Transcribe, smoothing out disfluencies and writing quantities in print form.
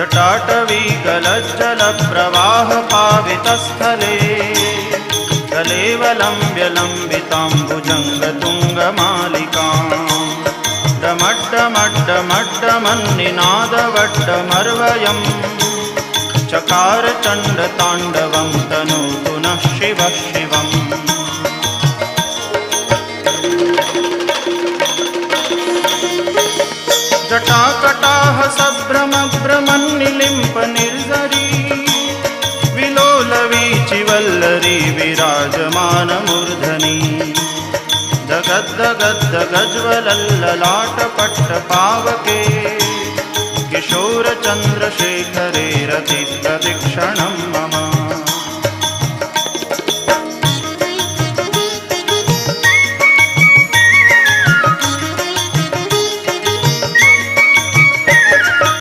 जटाटवी गलज्जलप्रवाहपावितस्थले कलेवलम्ब्य लम्बिताम्बुजङ्गतुङ्गमालिकाम् डमड्डमड्डमड्डमन्निनादवड्डमर्वयम् चकार चण्डताण्डवं तनोतु नः शिवः शिवम्। जटाकटाह सभ्रमभ्रमन्निलिम्प निर्झरी विलोलवीचिवल्लरी विराजमानमूर्धनि दगद्दगद्दगज्ज्वलल्ललाटपट्टपावके किशोरचन्द्रशेखरे रतिप्रदक्षिणम्